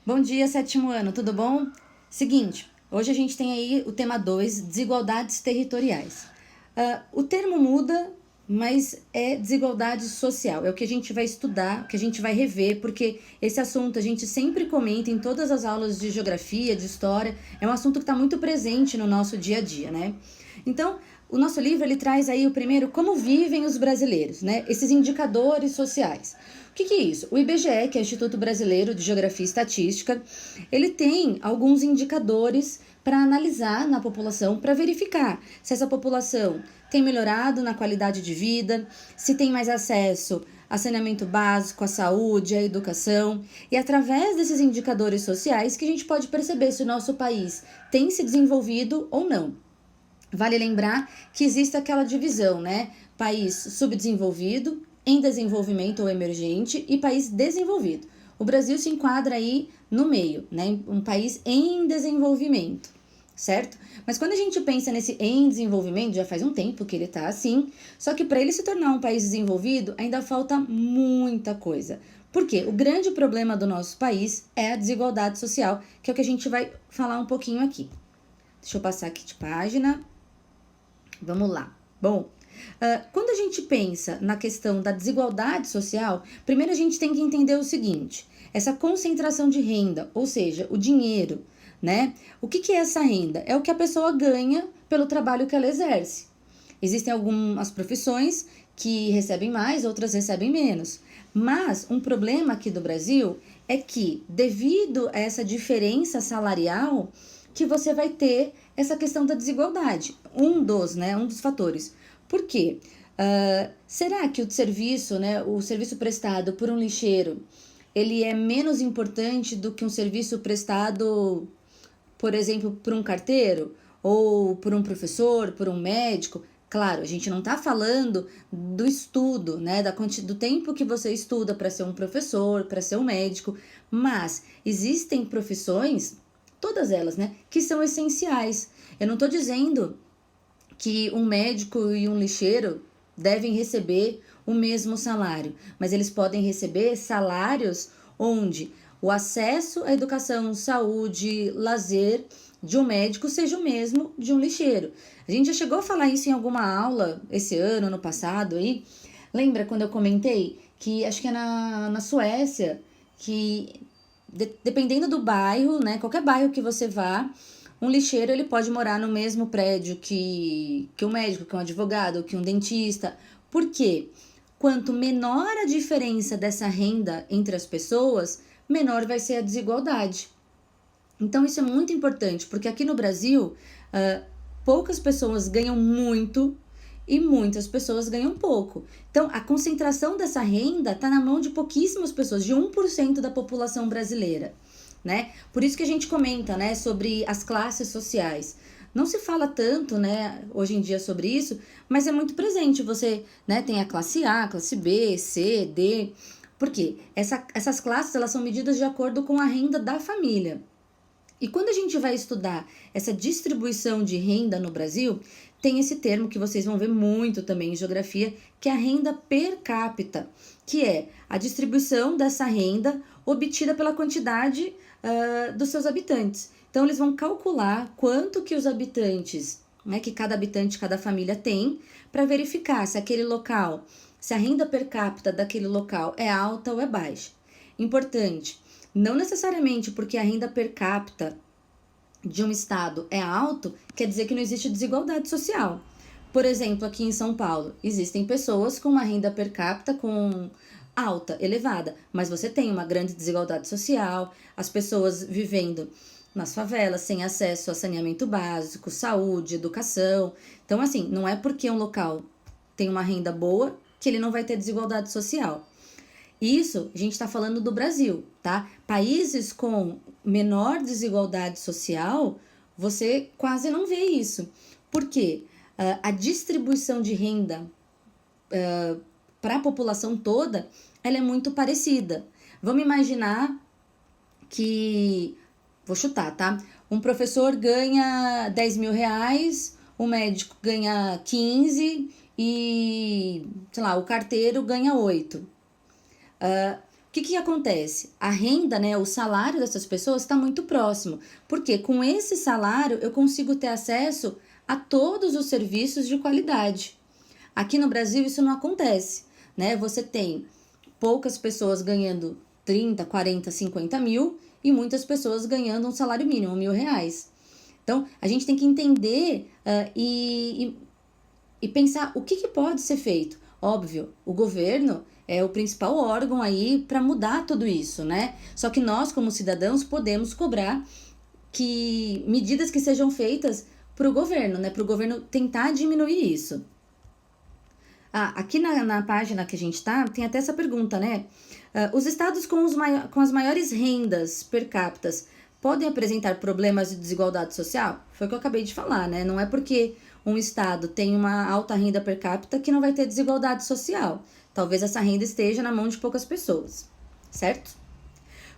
Bom dia, sétimo ano, tudo bom? Seguinte, hoje a gente tem aí o tema 2, desigualdades territoriais. O termo muda, mas é desigualdade social. É o que a gente vai estudar, o que a gente vai rever, porque esse assunto a gente sempre comenta em todas as aulas de geografia, de história. É um assunto que está muito presente no nosso dia a dia, né? Então, o nosso livro ele traz aí o primeiro como vivem os brasileiros, né? Esses indicadores sociais. O que é isso? O IBGE, que é o Instituto Brasileiro de Geografia e Estatística, ele tem alguns indicadores para analisar na população, para verificar se essa população tem melhorado na qualidade de vida, se tem mais acesso a saneamento básico, à saúde, à educação. E através desses indicadores sociais que a gente pode perceber se o nosso país tem se desenvolvido ou não. Vale lembrar que existe aquela divisão, né? País subdesenvolvido, em desenvolvimento ou emergente e país desenvolvido. O Brasil se enquadra aí no meio, né? Um país em desenvolvimento, certo? Mas quando a gente pensa nesse em desenvolvimento, já faz um tempo que ele está assim, só que para ele se tornar um país desenvolvido, ainda falta muita coisa. Por quê? O grande problema do nosso país é a desigualdade social, que é o que a gente vai falar um pouquinho aqui. Deixa eu passar aqui de página. Vamos lá. Bom, quando a gente pensa na questão da desigualdade social, primeiro a gente tem que entender o seguinte: essa concentração de renda, ou seja, o dinheiro, né? O que é essa renda? É o que a pessoa ganha pelo trabalho que ela exerce. Existem algumas profissões que recebem mais, outras recebem menos. Mas um problema aqui do Brasil é que, devido a essa diferença salarial, que você vai ter essa questão da desigualdade. Um dos fatores. Por quê? Será que o serviço prestado por um lixeiro, ele é menos importante do que um serviço prestado, por exemplo, por um carteiro? Ou por um professor, por um médico? Claro, a gente não está falando do estudo, né, do tempo que você estuda para ser um professor, para ser um médico, mas existem profissões, todas elas, né, que são essenciais. Eu não estou dizendo que um médico e um lixeiro devem receber o mesmo salário, mas eles podem receber salários onde o acesso à educação, saúde, lazer de um médico seja o mesmo de um lixeiro. A gente já chegou a falar isso em alguma aula esse ano, no passado aí. Lembra quando eu comentei que acho que é na Suécia, que dependendo do bairro, né, qualquer bairro que você vá, um lixeiro ele pode morar no mesmo prédio que um médico, que um advogado, que um dentista. Por quê? Quanto menor a diferença dessa renda entre as pessoas, menor vai ser a desigualdade. Então isso é muito importante, porque aqui no Brasil, poucas pessoas ganham muito e muitas pessoas ganham pouco. Então a concentração dessa renda está na mão de pouquíssimas pessoas, de 1% da população brasileira. Né? Por isso que a gente comenta, né, sobre as classes sociais. Não se fala tanto, né, hoje em dia sobre isso, mas é muito presente. Você, né, tem a classe A, classe B, C, D. Por quê? Essas classes elas são medidas de acordo com a renda da família. E quando a gente vai estudar essa distribuição de renda no Brasil, tem esse termo que vocês vão ver muito também em geografia, que é a renda per capita, que é a distribuição dessa renda obtida pela quantidade dos seus habitantes. Então, eles vão calcular quanto que os habitantes, né, que cada habitante, cada família tem, para verificar se aquele local, se a renda per capita daquele local é alta ou é baixa. Importante, não necessariamente porque a renda per capita de um estado é alto, quer dizer que não existe desigualdade social. Por exemplo, aqui em São Paulo, existem pessoas com uma renda per capita com alta, elevada, mas você tem uma grande desigualdade social, as pessoas vivendo nas favelas, sem acesso a saneamento básico, saúde, educação. Então, assim, não é porque um local tem uma renda boa que ele não vai ter desigualdade social. Isso a gente está falando do Brasil, tá? Países com menor desigualdade social, você quase não vê isso. Por quê? A distribuição de renda para a população toda, ela é muito parecida. Vamos imaginar que, vou chutar, tá? Um professor ganha 10 mil reais, o médico ganha 15 e, sei lá, o carteiro ganha 8. O que acontece? A renda, né, o salário dessas pessoas está muito próximo, porque com esse salário eu consigo ter acesso a todos os serviços de qualidade. Aqui no Brasil isso não acontece, né? Você tem poucas pessoas ganhando 30, 40, 50 mil e muitas pessoas ganhando um salário mínimo, R$ 1.000. Então, a gente tem que entender e pensar o que pode ser feito. Óbvio, o governo é o principal órgão aí para mudar tudo isso, né? Só que nós, como cidadãos, podemos cobrar que medidas que sejam feitas para o governo, né? Para o governo tentar diminuir isso. Aqui na página que a gente tá, tem até essa pergunta, né? Os estados com as maiores rendas per capita podem apresentar problemas de desigualdade social? Foi o que eu acabei de falar, né? Não é porque um estado tem uma alta renda per capita que não vai ter desigualdade social. Talvez essa renda esteja na mão de poucas pessoas, certo?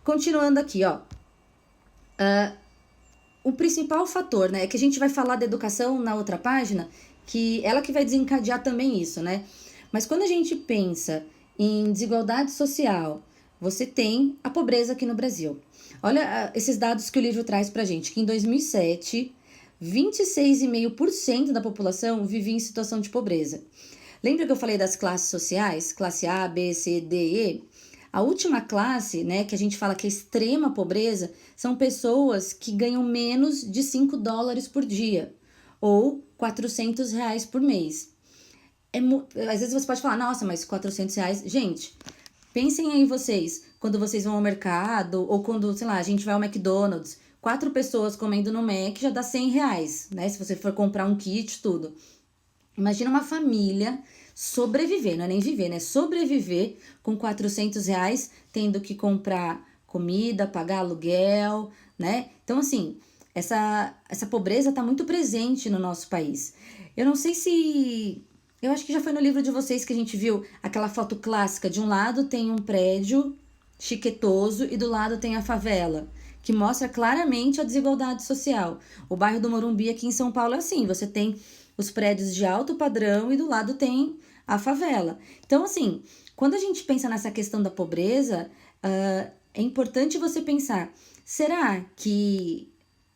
Continuando aqui, ó. O principal fator, né, é que a gente vai falar da educação na outra página, que ela que vai desencadear também isso, né? Mas quando a gente pensa em desigualdade social, você tem a pobreza aqui no Brasil. Olha esses dados que o livro traz pra gente, que em 2007, 26,5% da população vivia em situação de pobreza. Lembra que eu falei das classes sociais? Classe A, B, C, D e E? A última classe, né, que a gente fala que é extrema pobreza, são pessoas que ganham menos de $5 por dia ou R$ 400 por mês. Às vezes você pode falar, nossa, mas R$ 400... Gente, pensem aí vocês, quando vocês vão ao mercado ou quando, sei lá, a gente vai ao McDonald's, 4 pessoas comendo no Mac já dá R$ 100, né? Se você for comprar um kit, tudo. Imagina uma família sobreviver, não é nem viver, né? Sobreviver com R$ 400, tendo que comprar comida, pagar aluguel, né? Então, assim, essa pobreza está muito presente no nosso país. Eu não sei se... Eu acho que já foi no livro de vocês que a gente viu aquela foto clássica. De um lado tem um prédio chiquetoso e do lado tem a favela, que mostra claramente a desigualdade social. O bairro do Morumbi aqui em São Paulo é assim, você tem os prédios de alto padrão e do lado tem a favela. Então, assim, quando a gente pensa nessa questão da pobreza, é importante você pensar, será que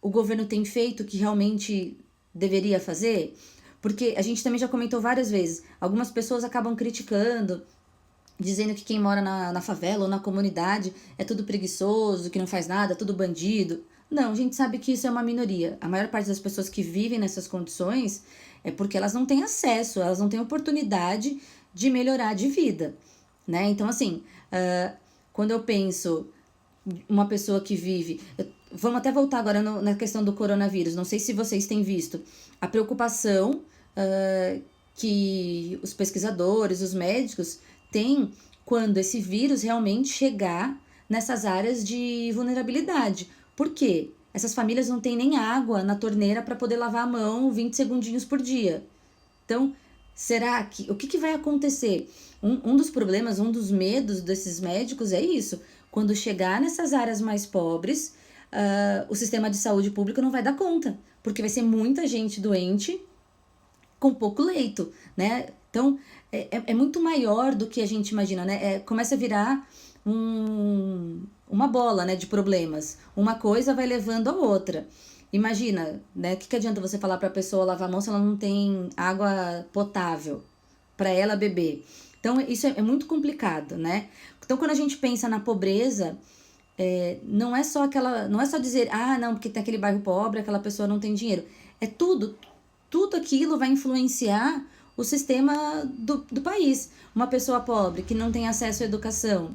o governo tem feito o que realmente deveria fazer? Porque a gente também já comentou várias vezes, algumas pessoas acabam criticando, dizendo que quem mora na favela ou na comunidade é tudo preguiçoso, que não faz nada, tudo bandido. Não, a gente sabe que isso é uma minoria. A maior parte das pessoas que vivem nessas condições é porque elas não têm acesso, elas não têm oportunidade de melhorar de vida, né? Então, assim, quando eu penso uma pessoa que vive... Vamos até voltar agora na questão do coronavírus. Não sei se vocês têm visto a preocupação que os pesquisadores, os médicos têm quando esse vírus realmente chegar nessas áreas de vulnerabilidade. Por quê? Essas famílias não têm nem água na torneira para poder lavar a mão 20 segundinhos por dia. Então, será que... O que vai acontecer? Um dos problemas, um dos medos desses médicos é isso. Quando chegar nessas áreas mais pobres, o sistema de saúde público não vai dar conta, porque vai ser muita gente doente com pouco leito, né? Então, é muito maior do que a gente imagina, né? Começa a virar uma bola, né, de problemas. Uma coisa vai levando a outra. Imagina, né? O que adianta você falar para a pessoa lavar a mão se ela não tem água potável para ela beber? Então, isso é muito complicado, né? Então, quando a gente pensa na pobreza, não é só dizer, não, porque tem aquele bairro pobre, aquela pessoa não tem dinheiro. É tudo aquilo vai influenciar o sistema do país. Uma pessoa pobre que não tem acesso à educação,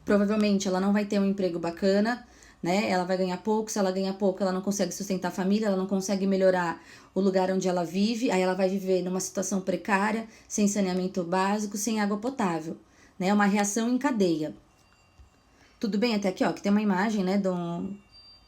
provavelmente ela não vai ter um emprego bacana, né? Ela vai ganhar pouco, se ela ganhar pouco, ela não consegue sustentar a família, ela não consegue melhorar o lugar onde ela vive, aí ela vai viver numa situação precária, sem saneamento básico, sem água potável, né? É uma reação em cadeia. Tudo bem até aqui, ó, que tem uma imagem, né,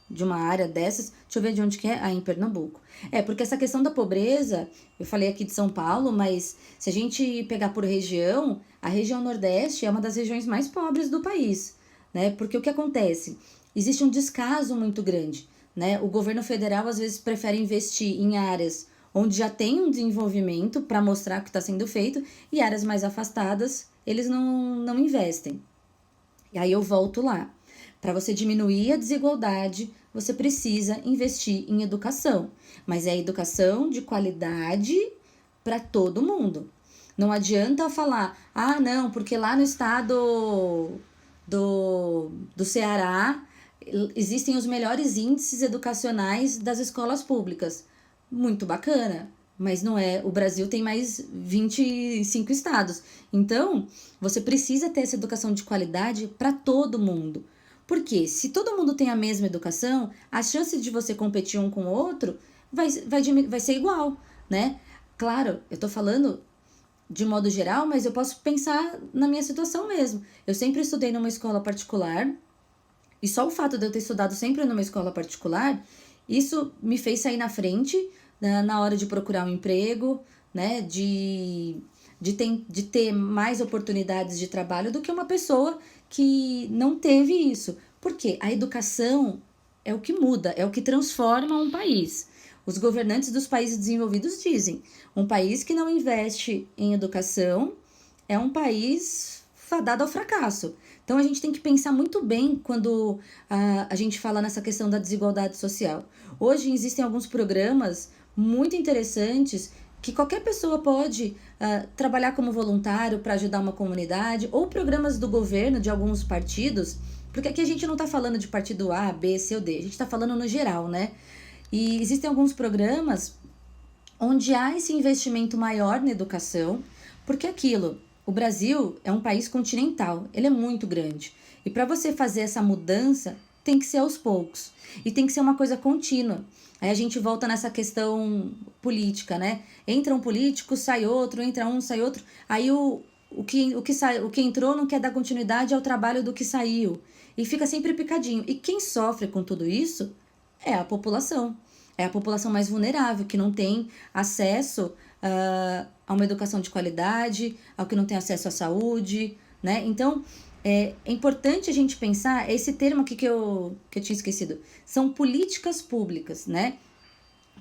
de uma área dessas. Deixa eu ver de onde que é. Em Pernambuco. Porque essa questão da pobreza, eu falei aqui de São Paulo, mas se a gente pegar por região, a região Nordeste é uma das regiões mais pobres do país, né? Porque o que acontece? Existe um descaso muito grande, né? O governo federal às vezes prefere investir em áreas onde já tem um desenvolvimento para mostrar o que está sendo feito, e áreas mais afastadas eles não investem. E aí eu volto lá. Para você diminuir a desigualdade, você precisa investir em educação. Mas é educação de qualidade para todo mundo. Não adianta falar, ah, não, porque lá no estado do Ceará existem os melhores índices educacionais das escolas públicas. Muito bacana, mas não é. O Brasil tem mais 25 estados. Então, você precisa ter essa educação de qualidade para todo mundo. Porque se todo mundo tem a mesma educação, a chance de você competir um com o outro vai ser igual, né? Claro, eu tô falando de modo geral, mas eu posso pensar na minha situação mesmo. Eu sempre estudei numa escola particular, e só o fato de eu ter estudado sempre numa escola particular, isso me fez sair na frente, né, na hora de procurar um emprego, né? De ter mais oportunidades de trabalho do que uma pessoa que não teve isso. Porque a educação é o que muda, é o que transforma um país. Os governantes dos países desenvolvidos dizem: um país que não investe em educação é um país fadado ao fracasso. Então a gente tem que pensar muito bem quando a gente fala nessa questão da desigualdade social. Hoje existem alguns programas muito interessantes que qualquer pessoa pode trabalhar como voluntário para ajudar uma comunidade, ou programas do governo de alguns partidos, porque aqui a gente não está falando de partido A, B, C ou D, a gente está falando no geral, né? E existem alguns programas onde há esse investimento maior na educação, porque aquilo, o Brasil é um país continental, ele é muito grande. E para você fazer essa mudança, tem que ser aos poucos. E tem que ser uma coisa contínua. Aí a gente volta nessa questão política, né? Entra um político, sai outro, entra um, sai outro. Aí o que entrou não quer dar continuidade ao trabalho do que saiu. E fica sempre picadinho. E quem sofre com tudo isso é a população. É a população mais vulnerável, que não tem acesso a uma educação de qualidade, ao que não tem acesso à saúde, né? Então, é importante a gente pensar, esse termo aqui que eu tinha esquecido, são políticas públicas, né?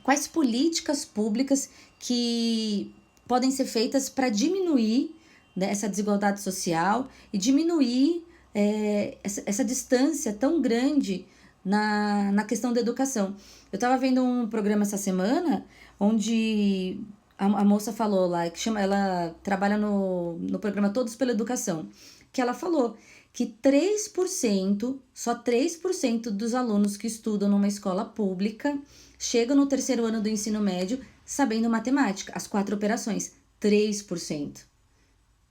Quais políticas públicas que podem ser feitas para diminuir, né, essa desigualdade social e diminuir essa distância tão grande na questão da educação. Eu estava vendo um programa essa semana onde a moça falou lá, ela trabalha no programa Todos pela Educação, que ela falou que 3%, só 3% dos alunos que estudam numa escola pública chegam no terceiro ano do ensino médio sabendo matemática, as 4 operações. 3%.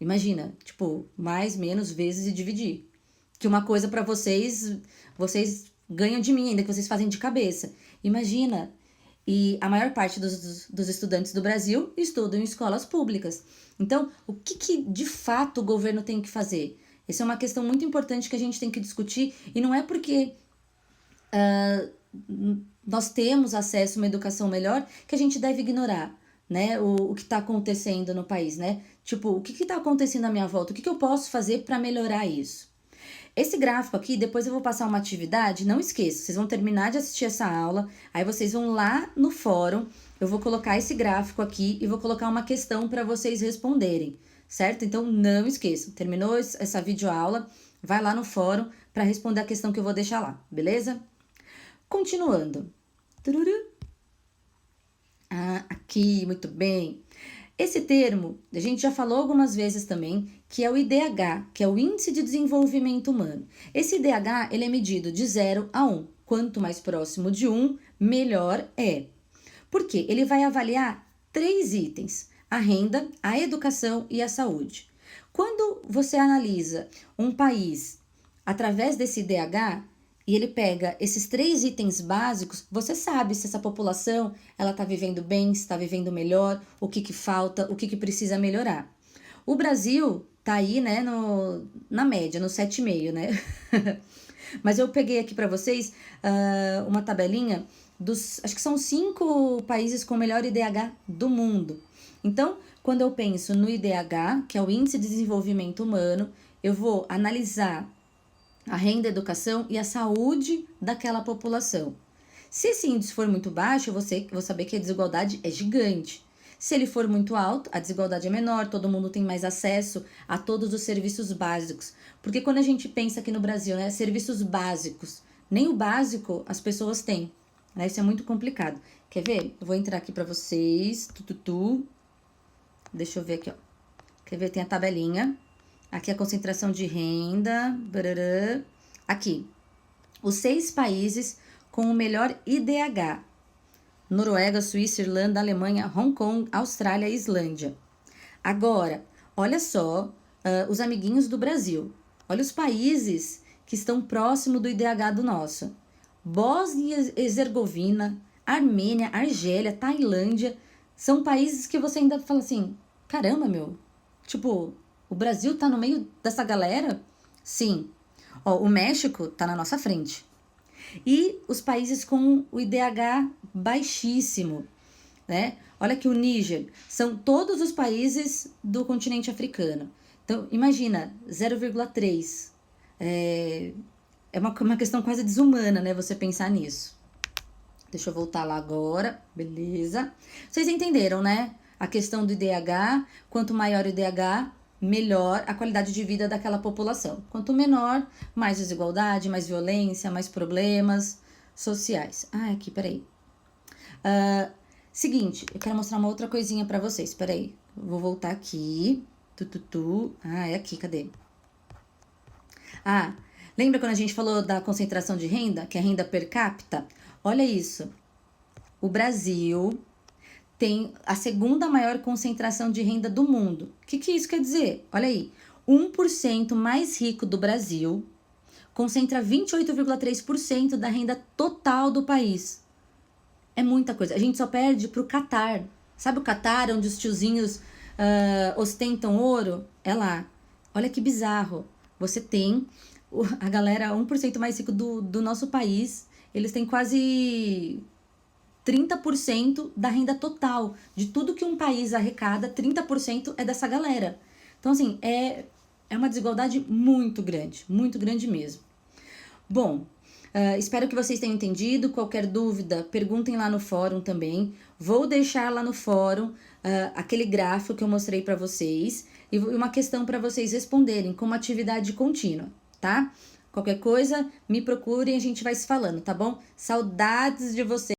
Imagina, tipo, mais, menos, vezes e dividir. Que uma coisa para vocês ganham de mim ainda, que vocês fazem de cabeça. Imagina. E a maior parte dos estudantes do Brasil estudam em escolas públicas. Então, o que de fato o governo tem que fazer? Essa é uma questão muito importante que a gente tem que discutir, e não é porque nós temos acesso a uma educação melhor que a gente deve ignorar, né, o que está acontecendo no país, né? Tipo, o que está acontecendo à minha volta? O que eu posso fazer para melhorar isso? Esse gráfico aqui, depois eu vou passar uma atividade, não esqueça, vocês vão terminar de assistir essa aula, aí vocês vão lá no fórum, eu vou colocar esse gráfico aqui e vou colocar uma questão para vocês responderem, certo? Então não esqueçam, terminou essa videoaula, vai lá no fórum para responder a questão que eu vou deixar lá, beleza? Continuando. Tururu. Aqui, muito bem. Esse termo, a gente já falou algumas vezes também, que é o IDH, que é o Índice de Desenvolvimento Humano. Esse IDH, ele é medido de 0 a 1. Quanto mais próximo de 1, melhor é. Por quê? Ele vai avaliar 3 itens: a renda, a educação e a saúde. Quando você analisa um país através desse IDH, e ele pega esses 3 itens básicos, você sabe se essa população ela está vivendo bem, se está vivendo melhor, o que falta, o que precisa melhorar. O Brasil tá aí, né, na média, no 7,5, né? Mas eu peguei aqui para vocês uma tabelinha acho que são 5 países com o melhor IDH do mundo. Então, quando eu penso no IDH, que é o Índice de Desenvolvimento Humano, eu vou analisar a renda, a educação e a saúde daquela população. Se esse índice for muito baixo, eu vou saber que a desigualdade é gigante. Se ele for muito alto, a desigualdade é menor, todo mundo tem mais acesso a todos os serviços básicos. Porque quando a gente pensa aqui no Brasil, né, serviços básicos, nem o básico as pessoas têm. Né? Isso é muito complicado. Quer ver? Eu vou entrar aqui para vocês. Deixa eu ver aqui, ó. Quer ver? Tem a tabelinha. Aqui a concentração de renda. Barará. Aqui. Os 6 países com o melhor IDH. Noruega, Suíça, Irlanda, Alemanha, Hong Kong, Austrália e Islândia. Agora, olha só os amiguinhos do Brasil. Olha os países que estão próximo do IDH do nosso. Bósnia e Herzegovina, Armênia, Argélia, Tailândia. São países que você ainda fala assim, caramba, meu. Tipo, o Brasil tá no meio dessa galera? Sim. Ó, o México tá na nossa frente. E os países com o IDH baixíssimo, né? Olha aqui o Níger, são todos os países do continente africano. Então, imagina, 0,3. É uma questão quase desumana, né? Você pensar nisso. Deixa eu voltar lá agora, beleza. Vocês entenderam, né? A questão do IDH, quanto maior o IDH, melhor a qualidade de vida daquela população. Quanto menor, mais desigualdade, mais violência, mais problemas sociais. Ah, aqui, peraí. Seguinte, eu quero mostrar uma outra coisinha pra vocês, peraí. Vou voltar aqui. Ah, é aqui, cadê? Ah, lembra quando a gente falou da concentração de renda, que é a renda per capita? Olha isso. O Brasil tem a segunda maior concentração de renda do mundo. O que isso quer dizer? Olha aí, 1% mais rico do Brasil concentra 28,3% da renda total do país. É muita coisa. A gente só perde pro Catar. Sabe o Catar, onde os tiozinhos ostentam ouro? É lá. Olha que bizarro. Você tem a galera 1% mais rico do nosso país. Eles têm quase 30% da renda total. De tudo que um país arrecada, 30% é dessa galera. Então, assim, é uma desigualdade muito grande mesmo. Bom, espero que vocês tenham entendido. Qualquer dúvida, perguntem lá no fórum também. Vou deixar lá no fórum aquele gráfico que eu mostrei para vocês e uma questão para vocês responderem como atividade contínua, tá? Qualquer coisa, me procurem, a gente vai se falando, tá bom? Saudades de vocês.